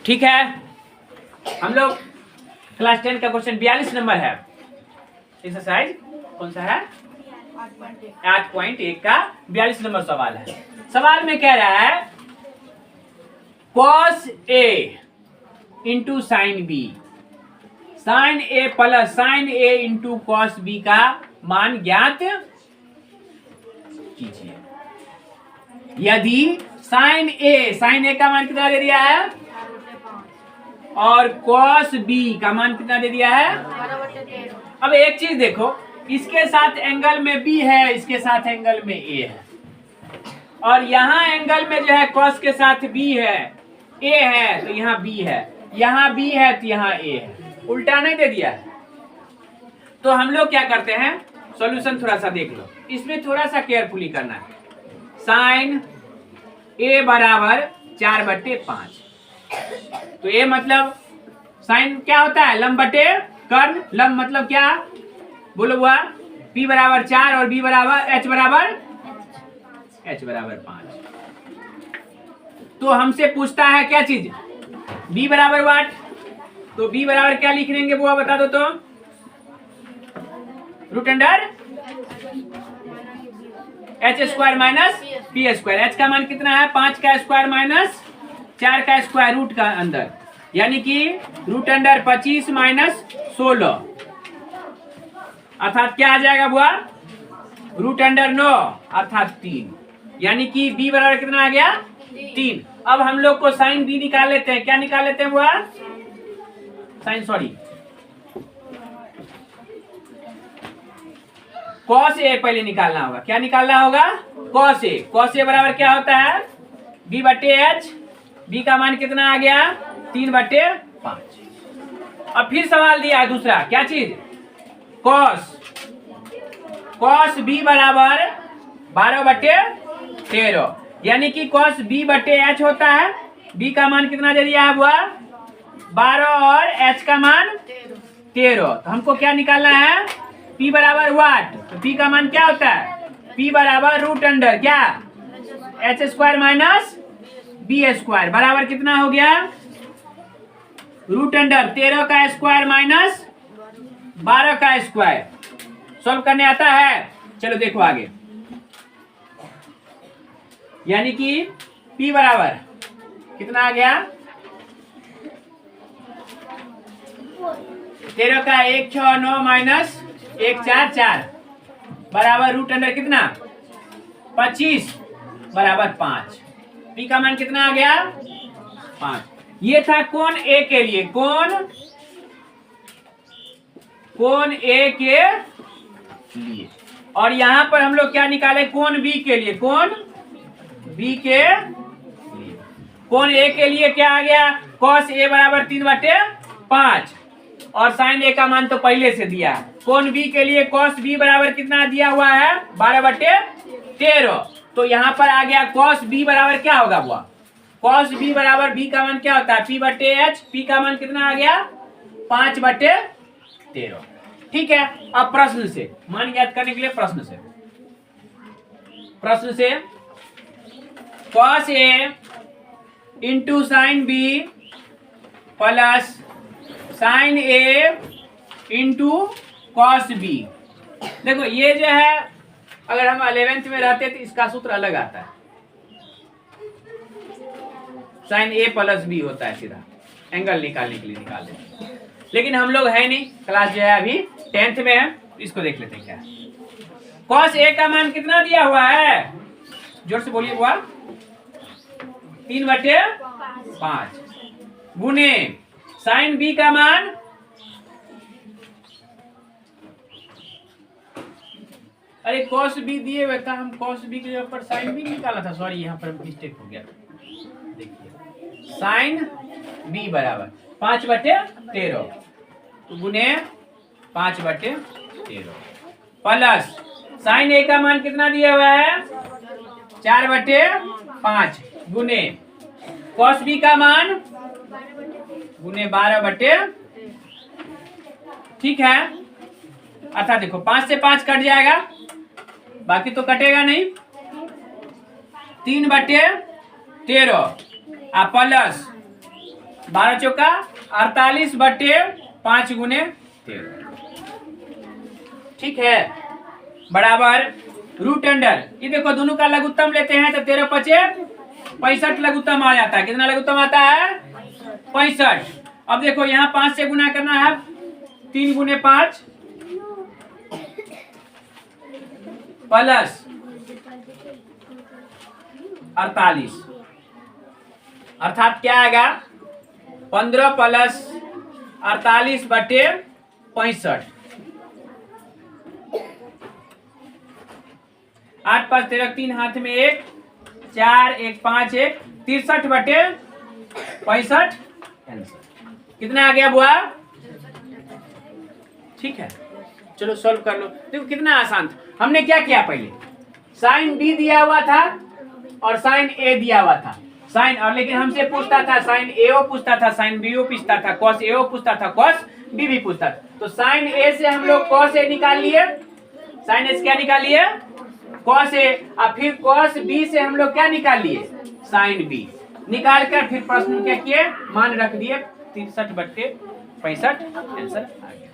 ठीक है, हम लोग क्लास 10 का क्वेश्चन 42 नंबर है। एक्सरसाइज कौन सा है? 8.1 का 42 नंबर सवाल है। सवाल में कह रहा है cos A into sine B, sine A plus sine A into cos B का मान ज्ञात कीजिए। यदि साइन ए का मान कितना दे दिया है और कॉस बी का मान कितना दे दिया है। अब एक चीज देखो, इसके साथ एंगल में बी है, इसके साथ एंगल में ए है, और यहाँ एंगल में जो है कॉस के साथ बी है, ए है तो यहाँ बी है, यहाँ बी है तो यहाँ ए है, उल्टा नहीं दे दिया है। तो हम लोग क्या करते हैं, सॉल्यूशन थोड़ा सा देख लो, इसमें थोड़ा सा केयरफुली करना है। साइन ए बराबर 4/5, तो ए मतलब साइन क्या होता है, लंब बटे कर्ण। लंब मतलब क्या बोलो हुआ, P बराबर 4 और B बराबर H बराबर 5। तो हमसे पूछता है क्या चीज, B बराबर वाट, तो B बराबर क्या लिख लेंगे वो बता दो तो, √(h² - P²। H का मान कितना है, 5 का स्क्वायर माइनस 4 का स्क्वायर रूट का अंदर, यानी कि √25 - 16, अर्थात क्या आ जाएगा बुआ, √9 अर्थात 3, यानी कि B बराबर कितना आ गया 3। अब हम लोग को साइन B निकाल लेते हैं। क्या निकाल लेते हैं बुआ, कॉस ए पहले निकालना होगा। क्या निकालना होगा, कॉस ए। कॉस ए बराबर क्या होता है, B/H। B का मान कितना आ गया 3/5। अब फिर सवाल दिया है दूसरा, क्या चीज, कॉस B बराबर 12/13, यानी कि कॉस B/H होता है। B का मान कितना दे दिया है बुआ, 12 और H का मान 13। तो हमको क्या निकालना है, P बराबर वाट। तो P का मान क्या होता है, P बराबर √अंडर क्या H² - B² बराबर कितना हो गया, √अंडर 13 का स्क्वायर माइनस 12 का स्क्वायर। सॉल्व करने आता है, चलो देखो आगे, यानी कि P बराबर कितना आ गया, 13 का 1 6 9 माइनस 1 4 4 बराबर √अंडर कितना 25 बराबर 5। P का मान कितना आ गया 5। ये था कोण A के लिए, कोण A के लिए, और यहां पर हम लोग क्या निकाले, कोण B के लिए, कोण B के लिए। कोण A के लिए क्या आ गया, cos A बराबर 3/5, और साइन A का मान तो पहले से दिया है। कोण B के लिए cos B बराबर कितना दिया हुआ है, 12/13। तो यहाँ पर आ गया cos B बराबर क्या होगा हुआ, cos B बराबर B का मान क्या होता है, P/H। P का मान कितना आ गया 5/13। ठीक है, अब प्रश्न से मान ज्ञात करने के लिए प्रश्न से cos A into sign B plus sign A into cos B। देखो ये जो है, अगर हम 11th में रहते तो इसका सूत्र अलग आता है, साइन A प्लस B होता है, सीधा एंगल निकालने के लिए निकाल लेते हैं। लेकिन हम लोग है नहीं, क्लास जो है अभी 10th में है, इसको देख लेते हैं क्या है। cos A का मान कितना दिया हुआ है, जोर से बोलिए बुआ, 3/5 गुने साइन B का मान, अरे cos B दिए हुए था, हम cos B के ऊपर साइन B निकाला था, सॉरी यहाँ पर मिस्टेक हो गया। देखिए साइन B बराबर 5/13 गुने 5/13 प्लस साइन A का मान कितना दिया हुआ है 4/5 गुने cos B का मान गुने 12/, ठीक है। अर्थात देखो 5 से 5 कट जाएगा, बाकी तो कटेगा नहीं, 3/13 प्लस 12 चौका 48/5 गुने 13। ठीक है, बराबर रूट अंडर, ये देखो दोनों का लघुत्तम लेते हैं तो 13 पचे 65 लघुत्तम आ जाता है। कितना लघुत्तम आता है? 65। अब देखो यहाँ 5 से गुना करना है, 3 गुने 5 प्लस 48, अर्थात क्या आएगा? 15 प्लस 48/65। 8 5 13, 3 हाथ में 1, 4 1 5 1 63/65। कितना आ गया बुआ? ठीक है, चलो सॉल्व कर लो। देखो कितना आसान था। हमने क्या किया? पहले साइन बी दिया हुआ था और साइन ए दिया हुआ था। साइन, और लेकिन हमसे पूछता था साइन ए ओ पूछता था, साइन बी ओ पूछता था, कॉस ए ओ पूछता था, कॉस बी भी पूछता था। तो साइन ए से हम लोग कॉस ए निकाल लिए, साइन ए से क्या निकाल लिए? Cos A. और फिर कॉस बी से हम लोग क्या निकाल लिए? Sine B. निकाल कर फिर प्रश्न में क्या किए? मान रख दिए 63/65। आंसर आ गया।